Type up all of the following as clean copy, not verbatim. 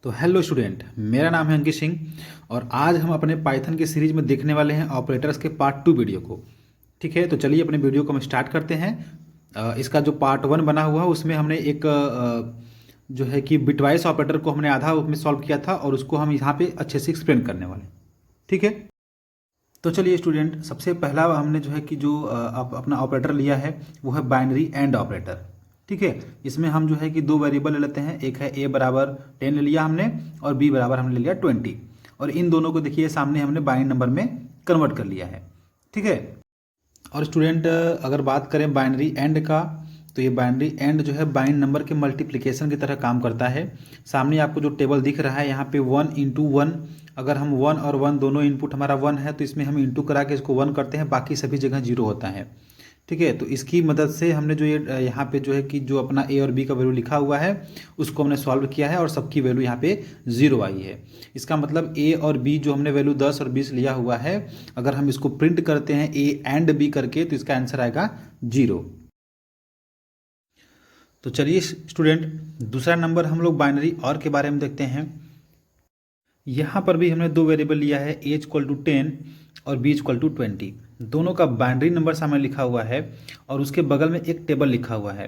तो hello student, मेरा नाम है अंकित सिंह और आज हम अपने पाइथन की सीरीज में देखने वाले हैं ऑपरेटर्स के पार्ट 2 वीडियो को। ठीक है, तो चलिए अपने वीडियो को हम स्टार्ट करते हैं। इसका जो पार्ट 1 बना हुआ है उसमें हमने एक जो है कि बिटवाइस ऑपरेटर को हमने आधा उसमें सॉल्व किया था और उसको हम यहाँ पे अच्छे से एक्सप्लेन करने वाले हैं। ठीक है, तो चलिए स्टूडेंट, सबसे पहला हमने जो है कि जो अपना ऑपरेटर लिया है वो है बाइनरी एंड ऑपरेटर। ठीक है, इसमें हम जो है कि दो वेरिएबल ले लेते हैं, एक है a बराबर 10 ले लिया हमने और b बराबर हमने ले लिया 20, और इन दोनों को देखिए सामने हमने बाइनरी नंबर में कन्वर्ट कर लिया है। ठीक है, और स्टूडेंट अगर बात करें बाइनरी एंड का, तो ये बाइनरी एंड जो है बाइनरी नंबर के मल्टीप्लिकेशन की तरह काम करता है। सामने आपको जो टेबल दिख रहा है यहाँ पे 1 × 1, अगर हम 1 और 1 दोनों इनपुट हमारा 1 है तो इसमें हम इंटू करा के इसको 1 करते हैं, बाकी सभी जगह 0 होता है। ठीक है, तो इसकी मदद से हमने जो ये यहाँ पे जो है कि जो अपना ए और बी का वैल्यू लिखा हुआ है उसको हमने सॉल्व किया है और सबकी वैल्यू यहाँ पे 0 आई है। इसका मतलब ए और बी जो हमने वैल्यू 10 और 20 लिया हुआ है, अगर हम इसको प्रिंट करते हैं ए एंड बी करके तो इसका आंसर आएगा 0। तो चलिए स्टूडेंट, दूसरा नंबर हम लोग बाइनरी और के बारे में देखते हैं। यहाँ पर भी हमने दो वेरिएबल लिया है, a = 10 और b = 20। दोनों का बाइनरी नंबर सामने लिखा हुआ है और उसके बगल में एक टेबल लिखा हुआ है।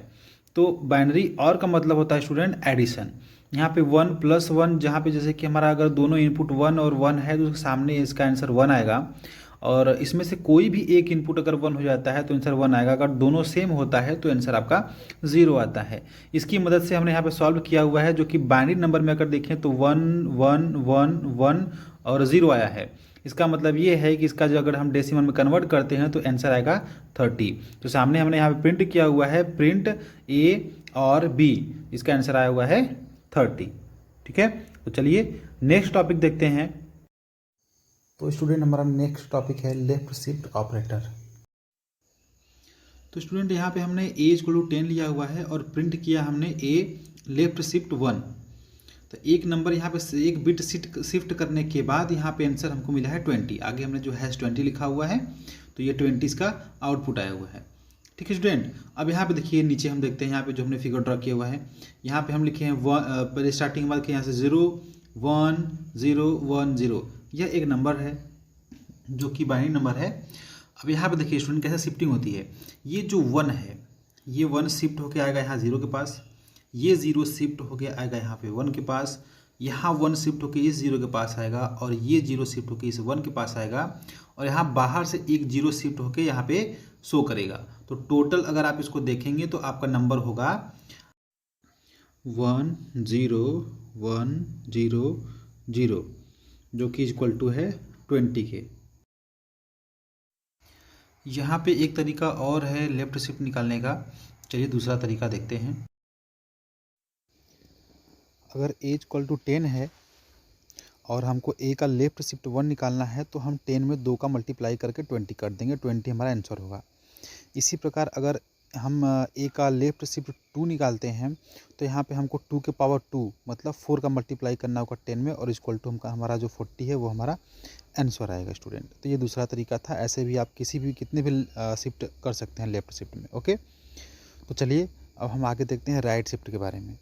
तो बाइनरी और का मतलब होता है स्टूडेंट एडिशन। यहाँ पे 1 + 1, जहाँ पे जैसे कि हमारा अगर दोनों इनपुट 1 और 1 है तो सामने इसका आंसर 1 आएगा, और इसमें से कोई भी एक इनपुट अगर 1 हो जाता है तो आंसर 1 आएगा, अगर दोनों सेम होता है तो आंसर आपका 0 आता है। इसकी मदद से हमने यहाँ पे सॉल्व किया हुआ है, जो कि बाइनरी नंबर में अगर देखें तो 1 1 1 1 और 0 आया है। इसका मतलब ये है कि इसका जो अगर हम डेसिमल में कन्वर्ट करते हैं तो आंसर आएगा 30। तो सामने हमने यहाँ पे प्रिंट किया हुआ है, प्रिंट ए और बी, इसका आंसर आया हुआ है 30। ठीक है, तो चलिए नेक्स्ट टॉपिक देखते हैं। तो स्टूडेंट हमारा नेक्स्ट टॉपिक है लेफ्ट शिफ्ट ऑपरेटर। तो स्टूडेंट यहाँ पे हमने a = 10 लिया हुआ है और प्रिंट किया हमने a लेफ्ट शिफ्ट 1। तो एक नंबर यहाँ पे एक बिट शिफ्ट करने के बाद यहाँ पे आंसर हमको मिला है 20। आगे हमने जो #20 लिखा हुआ है, तो ये 20 का आउटपुट आया हुआ है। ठीक है स्टूडेंट, अब यहाँ पे देखिए नीचे हम देखते हैं, यहाँ पे जो हमने फिगर ड्रा किया हुआ है, यहाँ पे हम लिखे हैं पहले स्टार्टिंग बाद यहाँ से 0 1 0 1 0, यह एक नंबर है जो कि बाइनरी नंबर है। अब यहाँ पे देखिए स्टूडेंट कैसे शिफ्टिंग होती है। ये जो 1 है, ये 1 शिफ्ट होके आएगा यहाँ 0 के पास, ये 0 शिफ्ट होके आएगा यहाँ पे 1 के पास, यहाँ 1 शिफ्ट होके इस 0 के पास आएगा और ये 0 शिफ्ट होके इस 1 के पास आएगा, और यहाँ बाहर से एक 0 शिफ्ट होके यहाँ पे शो करेगा। तो टोटल अगर आप इसको देखेंगे तो आपका नंबर होगा 1 0 1 0 0, जो कि इक्वल टू है 20 के। यहाँ पे एक तरीका और है लेफ्ट शिफ्ट निकालने का, चलिए दूसरा तरीका देखते हैं। अगर a = 10 है और हमको a का लेफ्ट शिफ्ट 1 निकालना है तो हम 10 में 2 का मल्टीप्लाई करके 20 कर देंगे, 20 हमारा आंसर होगा। इसी प्रकार अगर हम a का लेफ्ट शिफ्ट 2 निकालते हैं तो यहाँ पे हमको 2 के पावर 2 मतलब 4 का मल्टीप्लाई करना होगा 10 में, और इक्वल टू हमारा जो 40 है वो हमारा आंसर आएगा स्टूडेंट। तो ये दूसरा तरीका था, ऐसे भी आप किसी भी कितने भी शिफ्ट कर सकते हैं लेफ्ट शिफ्ट में। ओके, तो चलिए अब हम आगे देखते हैं राइट शिफ्ट के बारे में।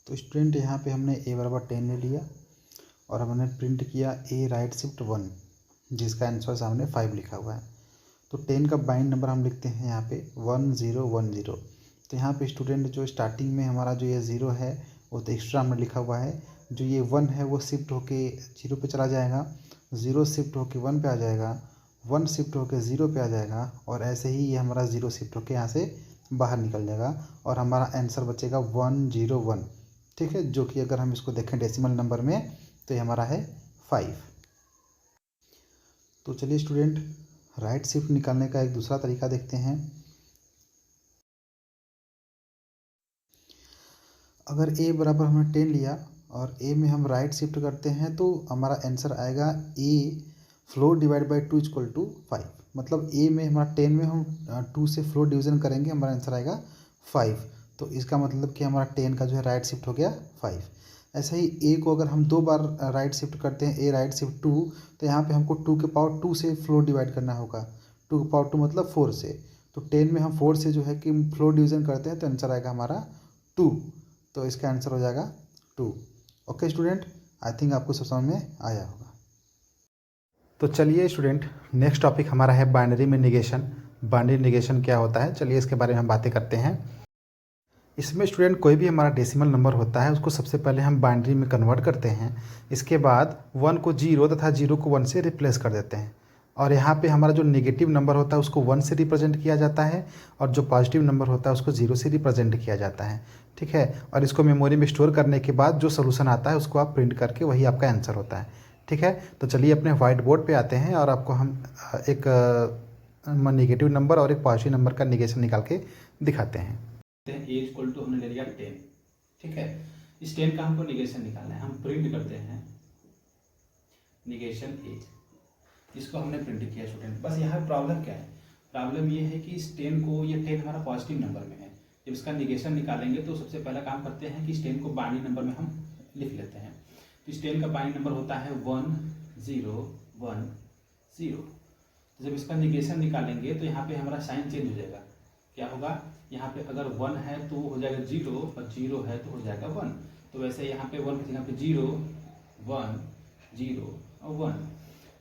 तो स्टूडेंट यहाँ पे हमने a = 10 ले लिया और हमने प्रिंट किया a राइट शिफ्ट 1, जिसका आंसर सामने 5 लिखा हुआ है। तो 10 का बाइंड नंबर हम लिखते हैं यहाँ पे 1 0 1 0। तो यहाँ पे स्टूडेंट जो स्टार्टिंग में हमारा जो ये 0 है वो तो एक्स्ट्रा हमने लिखा हुआ है, जो ये 1 है वो शिफ्ट होके 0 पे चला जाएगा, 0 शिफ्ट होके 1 पे आ जाएगा, 1 शिफ्ट होके 0 पे आ जाएगा, और ऐसे ही ये हमारा 0 शिफ्ट होके यहाँ से बाहर निकल जाएगा और हमारा आंसर बचेगा 1 0 1। ठीक है, जो कि अगर हम इसको देखें डेसिमल नंबर में तो ये हमारा है 5। तो चलिए स्टूडेंट राइट शिफ्ट निकालने का एक दूसरा तरीका देखते हैं। अगर a बराबर हमने 10 लिया और a में हम राइट शिफ्ट करते हैं तो हमारा आंसर आएगा a फ्लोर डिवाइड बाई 2 = 5। मतलब a में हमारा 10 में हम 2 से फ्लोर डिवीजन करेंगे, हमारा आंसर आएगा 5। तो इसका मतलब कि हमारा 10 का जो है राइट शिफ्ट हो गया 5। ऐसा ही a को अगर हम 2 बार राइट शिफ्ट करते हैं, a राइट शिफ्ट 2, तो यहाँ पे हमको 2 के पावर 2 से फ्लोर डिवाइड करना होगा, 2 के पावर 2 मतलब 4 से। तो 10 में हम 4 से जो है कि फ्लोर डिवीजन करते हैं तो आंसर आएगा हमारा 2। तो इसका आंसर हो जाएगा 2। ओके स्टूडेंट, आई थिंक आपको सब समझ में आया होगा। तो चलिए स्टूडेंट, नेक्स्ट टॉपिक हमारा है बाइनरी में निगेशन। बाइनरी निगेशन क्या होता है, चलिए इसके बारे में हम बातें करते हैं। इसमें स्टूडेंट कोई भी हमारा डेसिमल नंबर होता है उसको सबसे पहले हम बाइनरी में कन्वर्ट करते हैं। इसके बाद 1 को 0 तथा 0 को 1 से रिप्लेस कर देते हैं। और यहाँ पे हमारा जो नेगेटिव नंबर होता है उसको 1 से रिप्रेजेंट किया जाता है और जो पॉजिटिव नंबर होता है उसको 0 से रिप्रेजेंट किया जाता है। ठीक है, और इसको मेमोरी में स्टोर करने के बाद जो सोल्यूशन आता है उसको आप प्रिंट करके वही आपका आंसर होता है। ठीक है, तो चलिए अपने वाइट बोर्ड पे आते हैं और आपको हम एक नेगेटिव नंबर और एक पॉजिटिव नंबर का निगेशन निकाल के दिखाते हैं। ए इक्वल टू हमने ले लिया 10। ठीक है, इस 10 का हमको निगेशन निकालना है। हम प्रिंट करते हैं निगेशन ए, इसको हमने प्रिंट किया स्टूडेंट। बस यहाँ प्रॉब्लम क्या है, प्रॉब्लम ये है कि इस 10 को, ये 10 हमारा पॉजिटिव नंबर में है। जब इसका निगेशन निकालेंगे तो सबसे पहला काम करते हैं कि इस 10 को बाइनरी नंबर में हम लिख लेते हैं। तो इस 10 का बाइनरी नंबर होता है 1 0 1 0। तो जब इसका निगेशन निकालेंगे तो यहाँ पे हमारा साइन चेंज हो जाएगा। क्या होगा, यहाँ पे अगर 1 है तो हो जाएगा 0 और 0 है तो हो जाएगा 1। तो वैसे यहाँ पे 1 की जगह पे 0 1 0 और 1।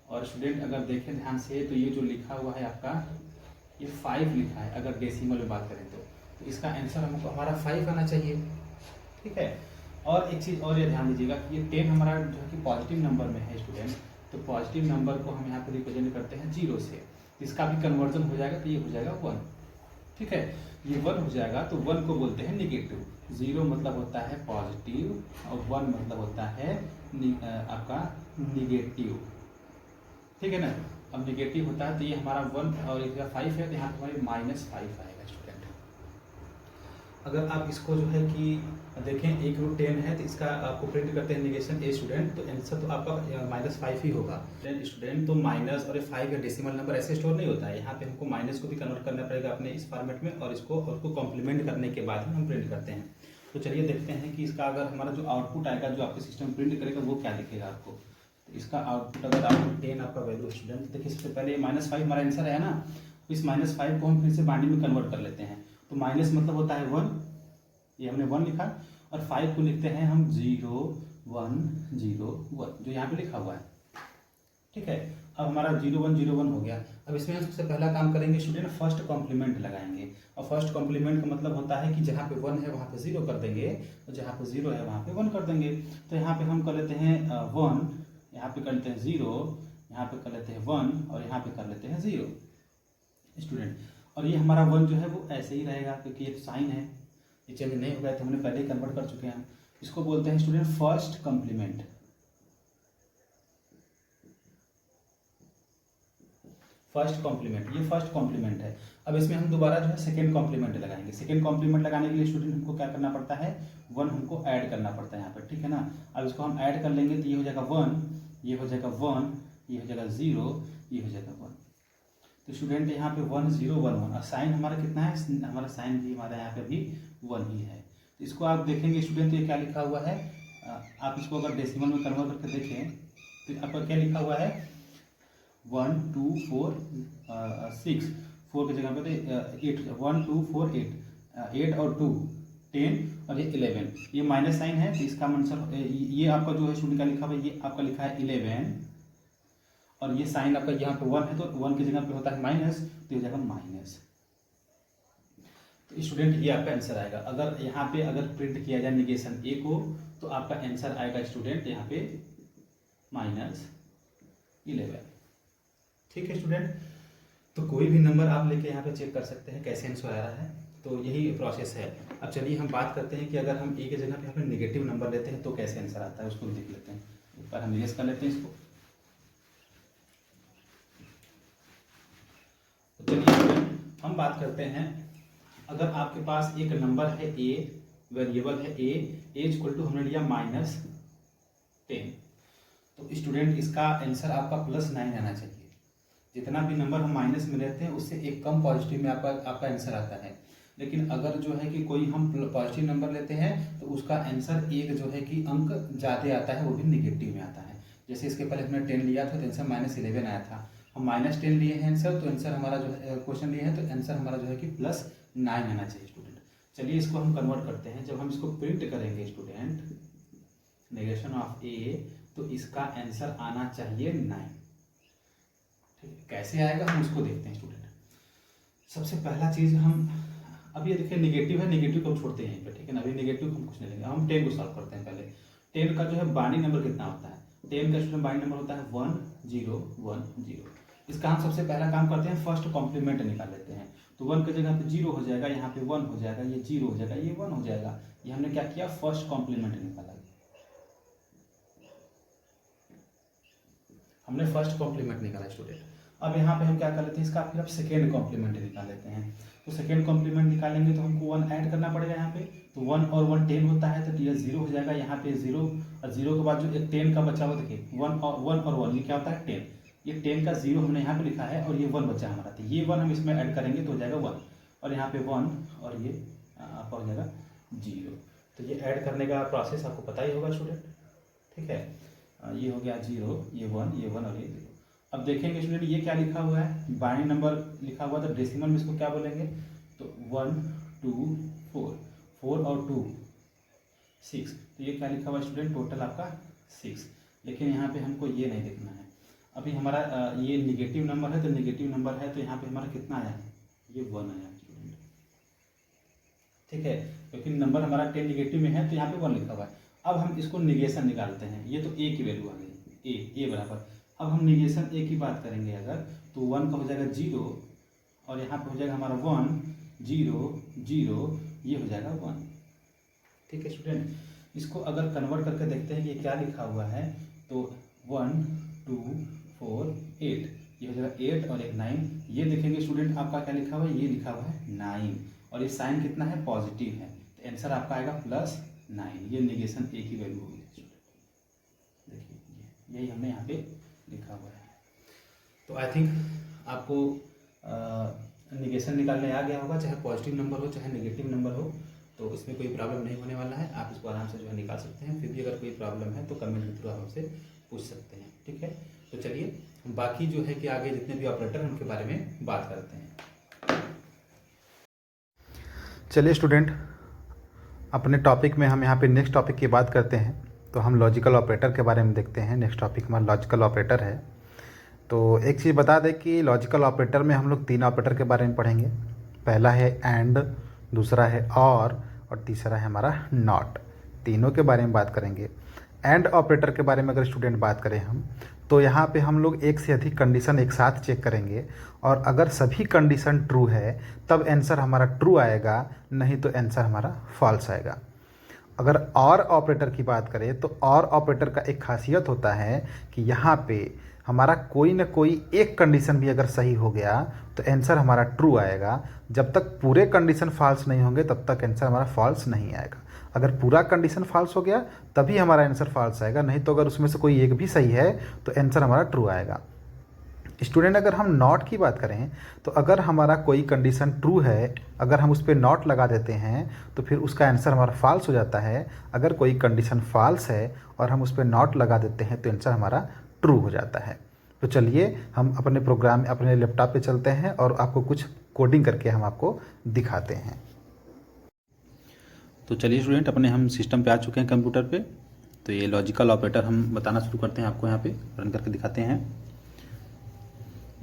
और स्टूडेंट अगर देखें ध्यान से तो ये जो लिखा हुआ है आपका, ये 5 लिखा है अगर डेसिमल में बात करें तो इसका आंसर हमको हमारा 5 आना चाहिए। ठीक है, और एक चीज़ और ये ध्यान दीजिएगा कि ये 10 हमारा जो है कि पॉजिटिव नंबर में है स्टूडेंट, तो पॉजिटिव नंबर को हम यहाँ पर रिप्रेजेंट करते हैं 0 से। इसका भी कन्वर्जन हो जाएगा तो ये हो जाएगा 1। ठीक है, ये 1 हो जाएगा तो 1 को बोलते हैं निगेटिव। 0 मतलब होता है पॉजिटिव और 1 मतलब होता है आपका निगेटिव। ठीक है ना, अब निगेटिव होता है तो ये हमारा 1 और इसका 5 है तो यहाँ पर हमारे -5 आएगा स्टूडेंट। अगर आप इसको जो है कि देखें एक रूट 10 है तो इसका आपको प्रिंट करते हैं निगेशन ए स्टूडेंट, तो आंसर तो आपका -5 ही होगा स्टूडेंट। तो माइनस और 5 या डेसिमल नंबर ऐसे स्टोर नहीं होता है, यहाँ पे हमको माइनस को भी कन्वर्ट करना पड़ेगा अपने इस फॉर्मेट में और इसको कॉम्प्लीमेंट करने के बाद हम प्रिंट करते हैं। तो चलिए देखते हैं कि इसका अगर हमारा जो आउटपुट आएगा, जो आपके सिस्टम प्रिंट करेगा वो क्या दिखेगा आपको। तो इसका आउटपुट अगर आउटपुट 10 आपका वैल्यू स्टूडेंट, देखिए सबसे पहले -5 हमारा आंसर है ना, इस -5 को हम फिर से बाइनरी में कन्वर्ट कर लेते हैं। तो माइनस मतलब होता है 1, ये हमने 1 लिखा, और 5 को लिखते हैं हम 0 1 0 1 जो यहाँ पे लिखा हुआ है। ठीक है, अब हमारा 0 1 0 1 हो गया। अब इसमें हम सबसे पहला काम करेंगे स्टूडेंट, फर्स्ट कॉम्प्लीमेंट लगाएंगे। और फर्स्ट कॉम्प्लीमेंट का मतलब होता है कि जहाँ पे 1 है वहाँ पे 0 कर देंगे और जहाँ पे 0 है वहाँ पे 1 कर देंगे। तो यहाँ पे हम कर लेते हैं 1, यहाँ पे कर लेते हैं 0, यहाँ पे कर लेते हैं 1 और यहाँ पे कर लेते हैं 0 स्टूडेंट। और ये हमारा 1 जो है वो ऐसे ही रहेगा क्योंकि ये साइन है, ये चेंज नहीं होगा, तो हमने पहले ही कन्वर्ट कर चुके हैं। इसको बोलते हैं student first complement. First complement, ये फर्स्ट कॉम्प्लीमेंट है। अब इसमें हम दोबारा जो है सेकंड कॉम्प्लीमेंट लगाएंगे। सेकंड कॉम्प्लीमेंट लगाने के लिए स्टूडेंट हमको क्या करना पड़ता है, 1 हमको ऐड करना पड़ता है यहाँ पर। ठीक है ना, अब इसको हम ऐड कर लेंगे तो ये हो जाएगा 1, ये हो जाएगा 1, ये हो जाएगा 0, ये हो जाएगा 1। तो स्टूडेंट यहाँ पे 1 0 1 1, और साइन हमारा कितना है, हमारा साइन भी हमारा यहाँ पे भी 1 ही है। तो इसको आप देखेंगे स्टूडेंट, तो ये क्या लिखा हुआ है, आप इसको अगर डेसिमल में कन्वर्ट करके देखें तो आपका क्या लिखा हुआ है, 1 2 4 6, 4 की जगह पे 8, 1 2 4 8, 8 और 2 10 और ये 11, ये माइनस साइन है तो इसका आंसर ये आपका जो है स्टूडेंट का लिखा हुआ है, ये आपका लिखा है 11 और ये साइन आपका यहाँ पे 1 है तो 1 की जगह पे होता है माइनस, तो हो जाएगा माइनस। तो स्टूडेंट ये आपका आंसर आएगा। अगर यहाँ पे अगर प्रिंट किया जाए निगेशन ए को तो आपका आंसर आएगा स्टूडेंट यहाँ पे -11। ठीक है स्टूडेंट, तो कोई भी नंबर आप लेके यहाँ पे चेक कर सकते हैं कैसे आंसर आ रहा है, तो यही प्रोसेस है। अब चलिए हम बात करते हैं कि अगर हम ए की जगह पे यहाँ पे नेगेटिव नंबर लेते हैं तो कैसे आंसर आता है, उसको भी देख लेते हैं। एक बार हम इरेज कर लेते हैं इसको। तो चलिए हम बात करते हैं, अगर आपके पास एक नंबर है ए, वेरिएबल है ए इक्वल टू हमने लिया -10, तो स्टूडेंट इसका आंसर आपका +9 आना चाहिए। जितना भी नंबर हम माइनस में लेते हैं उससे एक कम पॉजिटिव में आपका आंसर आता है। लेकिन अगर जो है कि कोई हम पॉजिटिव नंबर लेते हैं तो उसका आंसर एक जो है कि अंक ज़्यादा आता है, वो भी निगेटिव में आता है। जैसे इसके पहले हमने 10 लिया था तो आंसर -11 आया था, हम -10 लिए हैं आंसर, तो आंसर हमारा जो है क्वेश्चन लिए हैं तो आंसर हमारा जो है कि +9 आना चाहिए स्टूडेंट। चलिए इसको हम कन्वर्ट करते हैं। जब हम इसको प्रिंट करेंगे स्टूडेंट नेगेशन ऑफ ए, तो इसका आंसर आना चाहिए 9। ठीक है, कैसे आएगा हम उसको देखते हैं स्टूडेंट। सबसे पहला चीज़ हम, अब ये देखिए नेगेटिव है, नेगेटिव को हम छोड़ते हैं यहीं पे, ठीक है ना। अभी नेगेटिव हम कुछ नहीं लेंगे, हम 10 को सॉल्व करते हैं पहले। 10 का जो है बाइनरी नंबर कितना होता है? 10 का स्टूडेंट बाइनरी नंबर होता है 1 0 1 0। इसका हम सबसे पहला काम करते हैं, फर्स्ट कॉम्प्लीमेंट निकाल लेते हैं। तो 1 की जगह पे 0 हो जाएगा, यहाँ पे 1 हो जाएगा, ये 0 हो जाएगा, ये 1 हो जाएगा। ये हमने क्या किया, फर्स्ट कॉम्प्लीमेंट निकाला, हमने फर्स्ट कॉम्प्लीमेंट निकाला स्टूडेंट। अब यहाँ पे हम क्या कर लेते हैं, इसका फिर अब सेकेंड कॉम्प्लीमेंट निकाल लेते हैं। तो सेकेंड कॉम्प्लीमेंट निकालेंगे तो हमको 1 ऐड करना पड़ेगा यहाँ पे। तो 1 और 1 10 होता है, तो ये 0 हो जाएगा, यहाँ पे 0 और 0 के बाद जो एक 10 का बचा हुआ, देखिए 1 और 1 ये क्या होता है 10। ये 10 का 0 हमने यहाँ पे लिखा है और ये 1 बचा हमारा, तो ये 1 हम इसमें ऐड करेंगे तो हो जाएगा 1, और यहाँ पे 1 और ये आपका हो जाएगा 0। तो ये ऐड करने का प्रोसेस आपको पता ही होगा स्टूडेंट, ठीक है। ये हो गया 0, ये 1, ये 1 और ये 0। अब देखेंगे स्टूडेंट ये क्या लिखा हुआ है, बाइनरी नंबर लिखा हुआ, तो डेसिमल में इसको क्या बोलेंगे, तो 1 2 4, 4 और 2 6। तो ये क्या लिखा हुआ स्टूडेंट, टोटल आपका 6। लेकिन यहाँ पे हमको ये नहीं देखना है, अभी हमारा ये निगेटिव नंबर है, तो निगेटिव नंबर है तो यहाँ पे हमारा कितना आया है, ये 1 आया स्टूडेंट, ठीक है। क्योंकि नंबर हमारा 10 निगेटिव में है तो यहाँ पे 1 लिखा हुआ है। अब हम इसको निगेशन निकालते हैं, ये तो ए की वैल्यू आ गई, ए बराबर। अब हम निगेशन ए की बात करेंगे अगर, तो 1 का हो जाएगा 0 और यहाँ पे हो जाएगा हमारा 1 0 0, ये हो जाएगा 1, ठीक है स्टूडेंट। इसको अगर कन्वर्ट करके देखते हैं कि ये क्या लिखा हुआ है, तो 1 2 4 8, ये हो जाएगा 8 और एक 9। ये देखेंगे स्टूडेंट आपका क्या लिखा हुआ है, ये लिखा हुआ है 9 और ये साइन कितना है, पॉजिटिव है, तो आंसर आपका आएगा +9। ये निगेशन ए की वैल्यू होगी स्टूडेंट, देखिए यही हमने यहाँ पे लिखा हुआ है। तो आई थिंक आपको निगेशन निकालने आ गया होगा, चाहे पॉजिटिव नंबर हो चाहे नेगेटिव नंबर हो, तो इसमें कोई प्रॉब्लम नहीं होने वाला है। आप इसको आराम से जो है निकाल सकते हैं। फिर भी अगर कोई प्रॉब्लम है तो कमेंट के थ्रू आप हमसे पूछ सकते हैं, ठीक है। तो चलिए हम बाकी जो है कि आगे जितने भी ऑपरेटर हैं उनके बारे में बात करते हैं। चलिए स्टूडेंट, अपने टॉपिक में हम यहाँ पे नेक्स्ट टॉपिक की बात करते हैं। तो हम लॉजिकल ऑपरेटर के बारे में देखते हैं। नेक्स्ट टॉपिक में लॉजिकल ऑपरेटर है। तो एक चीज़ बता दें कि लॉजिकल ऑपरेटर में हम लोग 3 ऑपरेटर के बारे में पढ़ेंगे। पहला है एंड, दूसरा है और तीसरा है हमारा नॉट। तीनों के बारे में बात करेंगे। एंड ऑपरेटर के बारे में अगर स्टूडेंट बात करें हम, तो यहाँ पे हम लोग एक से अधिक कंडीशन एक साथ चेक करेंगे और अगर सभी कंडीशन ट्रू है तब आंसर हमारा ट्रू आएगा, नहीं तो आंसर हमारा फॉल्स आएगा। अगर और ऑपरेटर की बात करें तो और ऑपरेटर का एक खासियत होता है कि यहाँ पे हमारा कोई ना कोई एक कंडीशन भी अगर सही हो गया तो आंसर हमारा ट्रू आएगा। जब तक पूरे कंडीशन फॉल्स नहीं होंगे तब तक आंसर हमारा फॉल्स नहीं आएगा। अगर पूरा कंडीशन फॉल्स हो गया तभी हमारा आंसर फॉल्स आएगा, नहीं तो अगर उसमें से कोई एक भी सही है तो आंसर हमारा ट्रू आएगा। स्टूडेंट, अगर हम नॉट की बात करें तो अगर हमारा कोई कंडीशन ट्रू है, अगर हम उस पर नॉट लगा देते हैं तो फिर उसका आंसर हमारा फॉल्स हो जाता है। अगर कोई कंडीशन फॉल्स है और हम उस पर नॉट लगा देते हैं तो आंसर हमारा ट्रू हो जाता है। तो चलिए हम अपने प्रोग्राम अपने लैपटॉप पे चलते हैं और आपको कुछ कोडिंग करके हम आपको दिखाते हैं। तो चलिए स्टूडेंट, अपने हम सिस्टम पे आ चुके हैं कंप्यूटर पे। तो ये लॉजिकल ऑपरेटर हम बताना शुरू करते हैं, आपको यहाँ पे रन करके दिखाते हैं।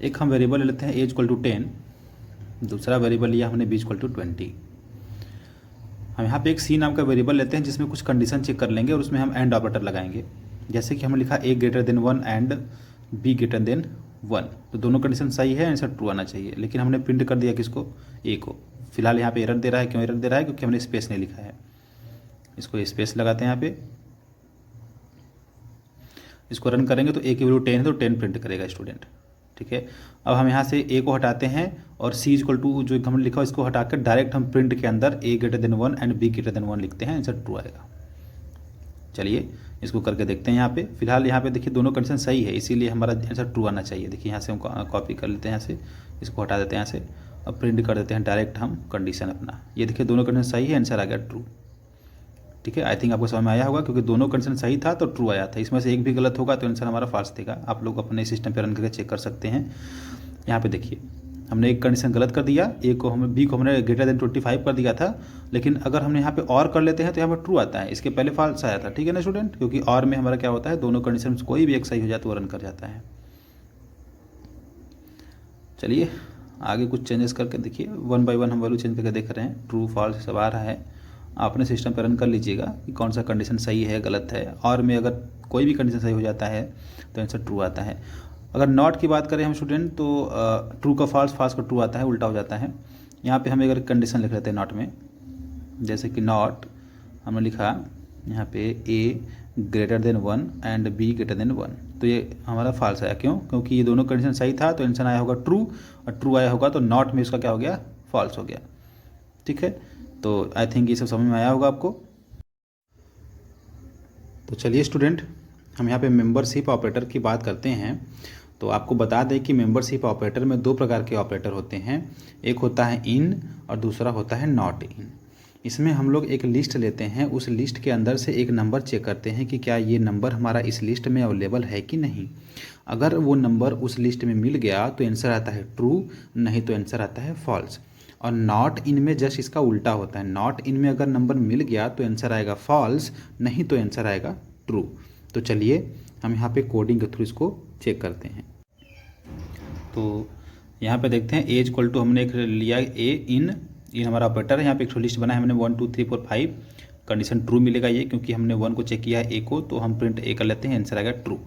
एक हम वेरिएबल लेते हैं a = 10, दूसरा वेरिएबल लिया हमने b = 20। हम यहाँ पे एक c नाम का वेरिएबल लेते हैं जिसमें कुछ कंडीशन चेक कर लेंगे और उसमें हम एंड ऑपरेटर लगाएंगे। जैसे कि हमने लिखा a > 1 एंड b > 1, तो दोनों कंडीशन सही है, आंसर ट्रू आना चाहिए। लेकिन हमने प्रिंट कर दिया किसको, a को। फिलहाल यहाँ पे एरर दे रहा है, क्यों एरर दे रहा है, क्योंकि हमने स्पेस नहीं लिखा है। इसको स्पेस लगाते हैं यहाँ पे, इसको रन करेंगे तो a की वैल्यू 10 है तो 10 प्रिंट करेगा स्टूडेंट, ठीक है। अब हम यहाँ से a को हटाते हैं और c = जो हमने लिखा इसको हटाकर डायरेक्ट हम प्रिंट के अंदर a > 1 एंड b > 1 लिखते हैं, आंसर ट्रू आएगा। चलिए इसको करके देखते हैं। यहाँ पे फिलहाल यहाँ पे देखिए दोनों कंडीशन सही है, इसीलिए हमारा आंसर ट्रू आना चाहिए। देखिए यहाँ से हम कॉपी कर लेते हैं, यहाँ से इसको हटा देते हैं, यहाँ से अब प्रिंट कर देते हैं डायरेक्ट हम कंडीशन अपना। ये देखिए दोनों कंडीशन सही है, आंसर आ गया ट्रू, ठीक है। आई थिंक आपको समझ में आया होगा, क्योंकि दोनों कंडीशन सही था तो ट्रू आया था। इसमें से एक भी गलत होगा तो आंसर हमारा फॉल्स देगा। आप लोग अपने सिस्टम पे रन करके चेक कर सकते हैं। यहाँ पे देखिए हमने एक कंडीशन गलत कर दिया, ए को हमें बी को हमने ग्रेटर देन 25 कर दिया था, लेकिन अगर हमने यहाँ पे और कर लेते हैं तो यहाँ पर ट्रू आता है, इसके पहले फॉल्स आया था। ठीक है ना स्टूडेंट, क्योंकि और में हमारा क्या होता है, दोनों कंडीशन में कोई भी एक सही हो जाए तो वो रन कर जाता है। चलिए आगे कुछ चेंजेस करके देखिए, 1 बाय 1 हम वैल्यू चेंज करके देख रहे हैं, ट्रू फॉल्स सब आ रहा है। आपने सिस्टम पर रन कर लीजिएगा कि कौन सा कंडीशन सही है गलत है, और में अगर कोई भी कंडीशन सही हो जाता है तो आंसर ट्रू आता है। अगर नॉट की बात करें हम स्टूडेंट तो ट्रू का फॉल्स, फॉल्स का ट्रू आता है, उल्टा हो जाता है। यहाँ पे हम अगर कंडीशन लिख लेते हैं नॉट में, जैसे कि नॉट हमने लिखा यहाँ पे a greater than 1 and b greater than 1, तो ये हमारा फॉल्स आया। क्यों? क्योंकि ये दोनों कंडीशन सही था तो आंसर आया होगा ट्रू, और ट्रू आया होगा तो नॉट में इसका क्या हो गया, फॉल्स हो गया। ठीक है, तो आई थिंक ये सब समझ में आया होगा आपको। तो चलिए स्टूडेंट, हम यहाँ पे मेंबरशिप ऑपरेटर की बात करते हैं। तो आपको बता दें कि मेंबरशिप ऑपरेटर में दो प्रकार के ऑपरेटर होते हैं, एक होता है इन और दूसरा होता है नॉट इन। इसमें हम लोग एक लिस्ट लेते हैं, उस लिस्ट के अंदर से एक नंबर चेक करते हैं कि क्या ये नंबर हमारा इस लिस्ट में अवेलेबल है कि नहीं। अगर वो नंबर उस लिस्ट में मिल गया तो आंसर आता है ट्रू, नहीं तो आंसर आता है फॉल्स। और नॉट इन में जस्ट इसका उल्टा होता है, नॉट इन में अगर नंबर मिल गया तो आंसर आएगा फॉल्स, नहीं तो आंसर आएगा ट्रू। तो चलिए हम यहाँ पे कोडिंग के थ्रू इसको चेक करते हैं। तो यहाँ पे देखते हैं एज इक्वल टू हमने एक लिया ए इन हमारा ऑपरेटर है। यहाँ पे एक लिस्ट बना है हमने 1 2 3 4 5, कंडीशन ट्रू मिलेगा ये, क्योंकि हमने 1 को चेक किया है ए को, तो हम प्रिंट ए कर लेते हैं, आंसर आएगा ट्रू।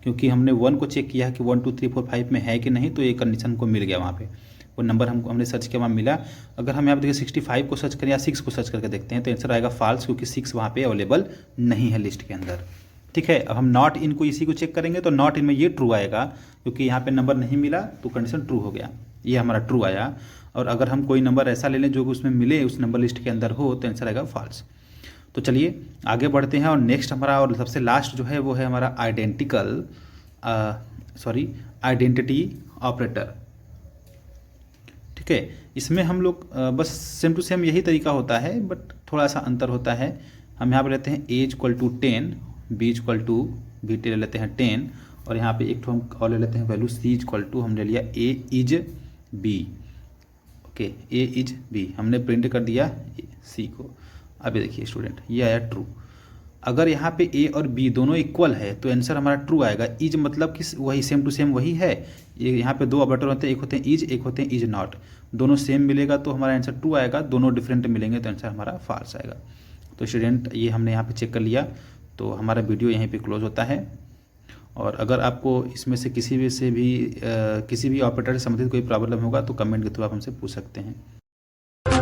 क्योंकि हमने 1 को चेक किया है कि 1 2 3 4 5 में है कि नहीं, तो ये कंडीशन हमको मिल गया, वहाँ पे वो नंबर हमने सर्च किया, वहाँ मिला। अगर हम यहाँ पे देखिए 65 को सर्च करें या 6 को सर्च करके देखते हैं तो आंसर आएगा फॉल्स, क्योंकि 6 वहाँ पे अवेलेबल नहीं है लिस्ट के अंदर। ठीक है, अब हम नॉट इन को इसी को चेक करेंगे तो नॉट इन में ये ट्रू आएगा, क्योंकि यहाँ पे नंबर नहीं मिला तो कंडीशन ट्रू हो गया, ये हमारा ट्रू आया। और अगर हम कोई नंबर ऐसा ले लें जो उसमें मिले, उस नंबर लिस्ट के अंदर हो, तो आंसर आएगा फॉल्स। तो चलिए आगे बढ़ते हैं, और नेक्स्ट हमारा और सबसे लास्ट जो है वो है हमारा आइडेंटिटी ऑपरेटर। ठीक है, इसमें हम लोग बस सेम टू सेम यही तरीका होता है, बट थोड़ा सा अंतर होता है। हम यहाँ पर लेते हैं a is equal to 10, B equal to B ले लेते हैं 10, और यहाँ पे एक तो हम और ले लेते हैं वैल्यू सी इक्वल टू हमने लिया a is b. Okay, a is b हमने प्रिंट कर दिया सी को। अभी देखिए स्टूडेंट, ये आया ट्रू। अगर यहाँ पे ए और बी दोनों इक्वल है तो आंसर हमारा ट्रू आएगा। इज मतलब कि वही सेम टू सेम वही है। ये यहाँ पे दो ऑपरेटर होते हैं, एक होते हैं इज, एक होते हैं इज नॉट। दोनों सेम मिलेगा तो हमारा आंसर ट्रू आएगा, दोनों डिफरेंट मिलेंगे तो आंसर हमारा फॉल्स आएगा। तो स्टूडेंट ये हमने यहाँ पे चेक कर लिया, तो हमारा वीडियो यहीं पे क्लोज होता है। और अगर आपको इसमें से किसी भी ऑपरेटर से संबंधित कोई प्रॉब्लम होगा तो कमेंट के थ्रू आप हमसे पूछ सकते हैं।